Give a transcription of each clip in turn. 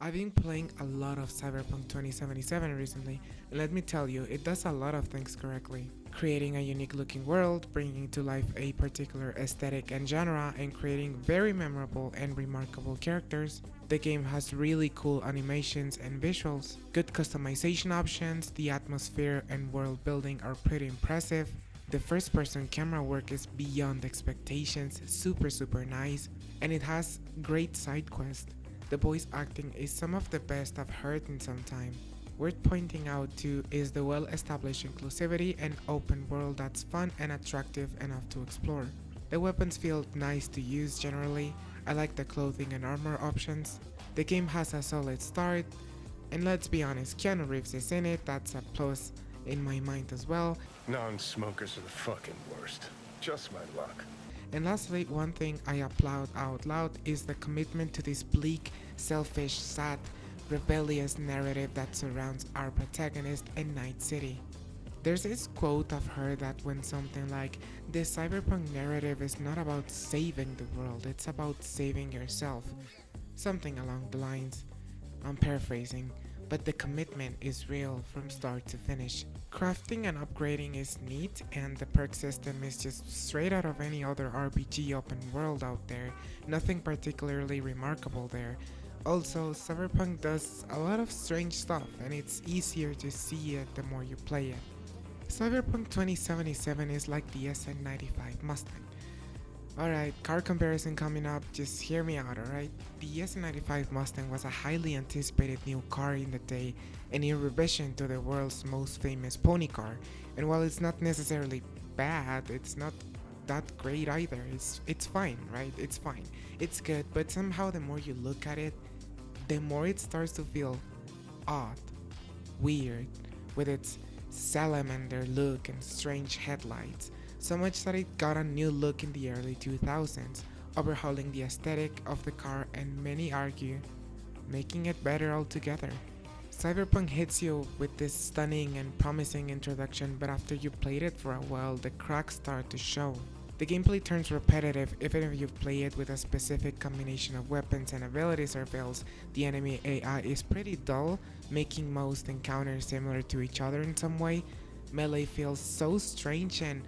I've been playing a lot of Cyberpunk 2077 recently, and let me tell you, it does a lot of things correctly. Creating a unique looking world, bringing to life a particular aesthetic and genre, and creating very memorable and remarkable characters. The game has really cool animations and visuals, good customization options, the atmosphere and world building are pretty impressive. The first person camera work is beyond expectations, super nice, and it has great side quests. The voice acting is some of the best I've heard in some time. Worth pointing out too is the well established inclusivity and open world that's fun and attractive enough to explore. The weapons feel nice to use generally. I like the clothing and armor options. The game has a solid start, and let's be honest, Keanu Reeves is in it, that's a plus in my mind as well. Non-smokers are the fucking worst. Just my luck. And lastly, one thing I applaud out loud is the commitment to this bleak, selfish, sad, rebellious narrative that surrounds our protagonist in Night City. There's this quote I've heard that when something like, the cyberpunk narrative is not about saving the world, it's about saving yourself. Something along the lines. I'm paraphrasing, but the commitment is real from start to finish. Crafting and upgrading is neat, and the perk system is just straight out of any other RPG open world out there, nothing particularly remarkable there. Also, Cyberpunk does a lot of strange stuff, and it's easier to see it the more you play it. Cyberpunk 2077 is like the SN95 Mustang. Alright, car comparison coming up, just hear me out, alright? The SN95 Mustang was a highly anticipated new car in the day, and a revision to the world's most famous pony car. And while it's not necessarily bad, it's not that great either. It's fine, right? It's fine. It's good, but somehow the more you look at it, the more it starts to feel odd, weird, with its salamander look and strange headlights. So much that it got a new look in the early 2000s, overhauling the aesthetic of the car and many argue, making it better altogether. Cyberpunk hits you with this stunning and promising introduction, but after you played it for a while, the cracks start to show. The gameplay turns repetitive even if you play it with a specific combination of weapons and abilities or builds. The enemy AI is pretty dull, making most encounters similar to each other in some way. Melee feels so strange and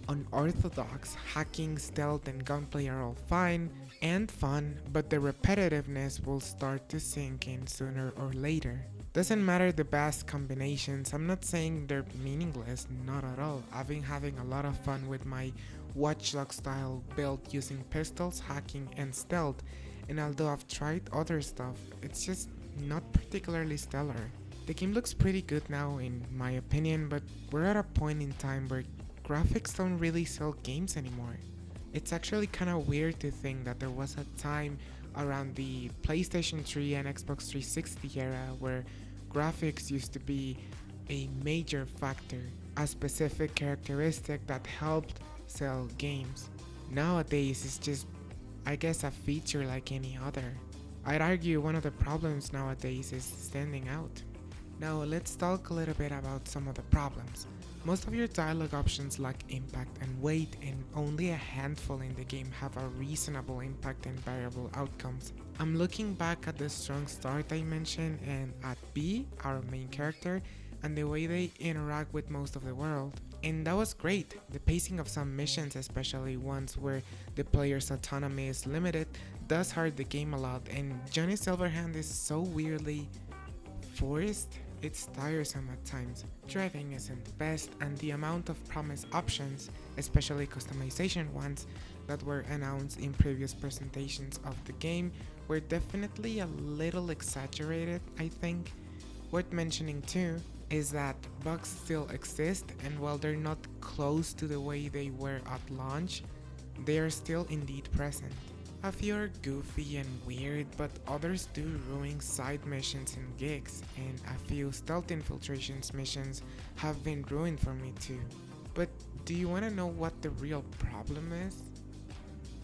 unorthodox. Hacking, stealth, and gunplay are all fine and fun, but the repetitiveness will start to sink in sooner or later. Doesn't matter the best combinations, I'm not saying they're meaningless, not at all. I've been having a lot of fun with my Watchdog style build using pistols, hacking, and stealth, and although I've tried other stuff, it's just not particularly stellar. The game looks pretty good now in my opinion, but we're at a point in time where graphics don't really sell games anymore. It's actually kinda weird to think that there was a time around the PlayStation 3 and Xbox 360 era where graphics used to be a major factor, a specific characteristic that helped sell games. Nowadays it's just, I guess, a feature like any other. I'd argue one of the problems nowadays is standing out. Now let's talk a little bit about some of the problems. Most of your dialogue options lack impact and weight, and only a handful in the game have a reasonable impact and variable outcomes. I'm looking back at the strong start I mentioned and at B, our main character, and the way they interact with most of the world. And that was great. The pacing of some missions, especially ones where the player's autonomy is limited, does hurt the game a lot, and Johnny Silverhand is so weirdly forced. It's tiresome at times. Driving isn't the best, and the amount of promised options, especially customization ones, that were announced in previous presentations of the game were definitely a little exaggerated, I think. Worth mentioning too is that bugs still exist, and while they're not close to the way they were at launch, they are still indeed present. A few are goofy and weird, but others do ruin side missions and gigs, and a few stealth infiltrations missions have been ruined for me too. But do you wanna know what the real problem is?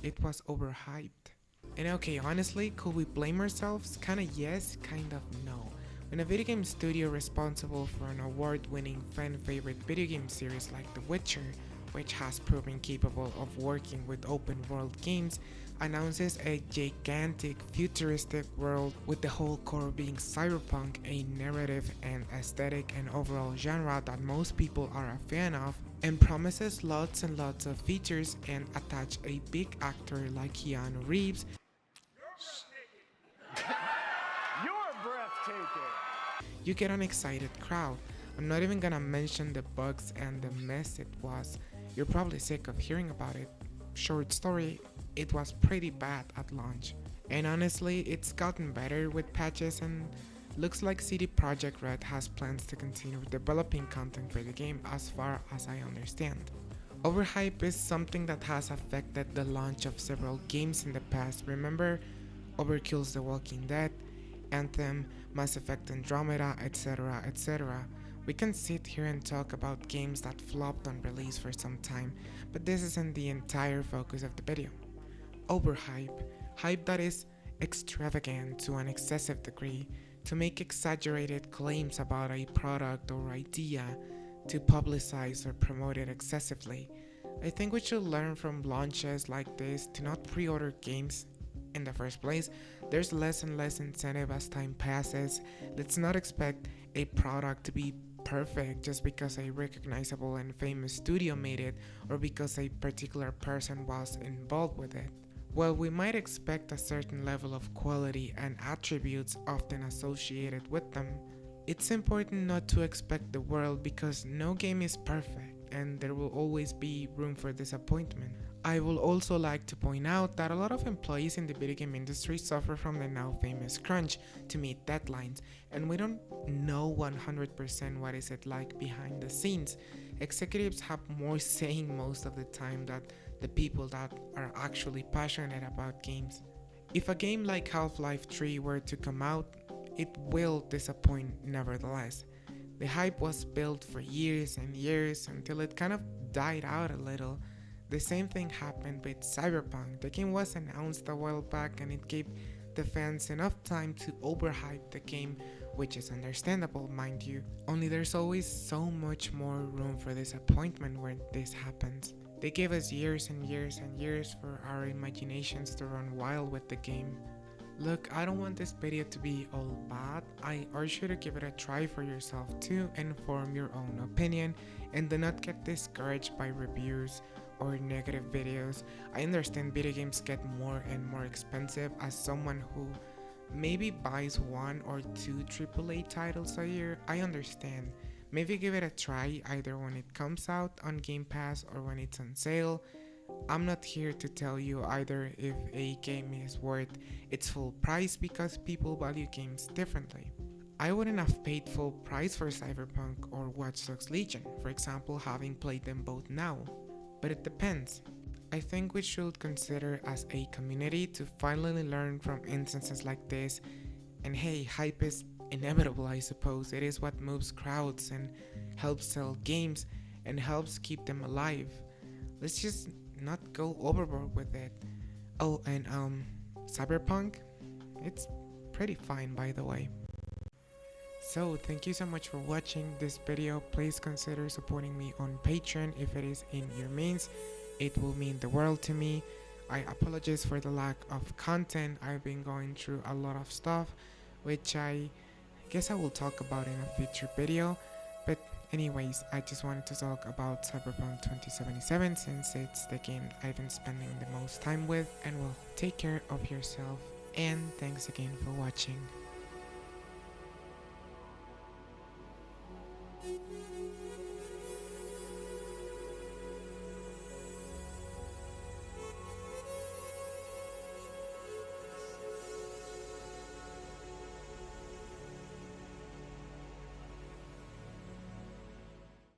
It was overhyped. And okay, honestly, could we blame ourselves? Kinda yes, kind of no. When a video game studio responsible for an award-winning fan-favorite video game series like The Witcher which has proven capable of working with open world games, announces a gigantic futuristic world with the whole core being cyberpunk, a narrative and aesthetic and overall genre that most people are a fan of, and promises lots and lots of features and attach a big actor like Keanu Reeves. You're breathtaking. You get an excited crowd. I'm not even gonna mention the bugs and the mess it was. You're probably sick of hearing about it. Short story, it was pretty bad at launch. And honestly, it's gotten better with patches and looks like CD Projekt Red has plans to continue developing content for the game as far as I understand. Overhype is something that has affected the launch of several games in the past. Remember Overkill's The Walking Dead, Anthem, Mass Effect Andromeda, etc, etc. We can sit here and talk about games that flopped on release for some time, but this isn't the entire focus of the video. Overhype, hype that is extravagant to an excessive degree, to make exaggerated claims about a product or idea, to publicize or promote it excessively. I think we should learn from launches like this to not pre-order games in the first place. There's less and less incentive as time passes. Let's not expect a product to be perfect just because a recognizable and famous studio made it or because a particular person was involved with it. While we might expect a certain level of quality and attributes often associated with them, it's important not to expect the world because no game is perfect and there will always be room for disappointment. I would also like to point out that a lot of employees in the video game industry suffer from the now famous crunch to meet deadlines, and we don't know 100% what is it like behind the scenes. Executives have more saying most of the time than the people that are actually passionate about games. If a game like Half-Life 3 were to come out, it will disappoint nevertheless. The hype was built for years and years until it kind of died out a little. The same thing happened with Cyberpunk. The game was announced a while back and it gave the fans enough time to overhype the game, which is understandable, mind you. Only there's always so much more room for disappointment when this happens. They gave us years and years and years for our imaginations to run wild with the game. Look, I don't want this video to be all bad. I urge you to give it a try for yourself too and form your own opinion, and do not get discouraged by reviews or negative videos. I understand video games get more and more expensive. As someone who maybe buys 1 or 2 AAA titles a year, I understand. Maybe give it a try either when it comes out on Game Pass or when it's on sale. I'm not here to tell you either if a game is worth its full price because people value games differently. I wouldn't have paid full price for Cyberpunk or Watch Dogs Legion, for example, having played them both now. But it depends. I think we should consider as a community to finally learn from instances like this. And hey, hype is inevitable, I suppose. It is what moves crowds and helps sell games and helps keep them alive. Let's just not go overboard with it. Oh, and Cyberpunk, it's pretty fine, by the way. So thank you so much for watching this video. Please consider supporting me on Patreon if it is in your means. It will mean the world to me. I apologize for the lack of content. I've been going through a lot of stuff, which I guess I will talk about in a future video. But anyways, I just wanted to talk about Cyberpunk 2077 since it's the game I've been spending the most time with. And well, take care of yourself, and thanks again for watching.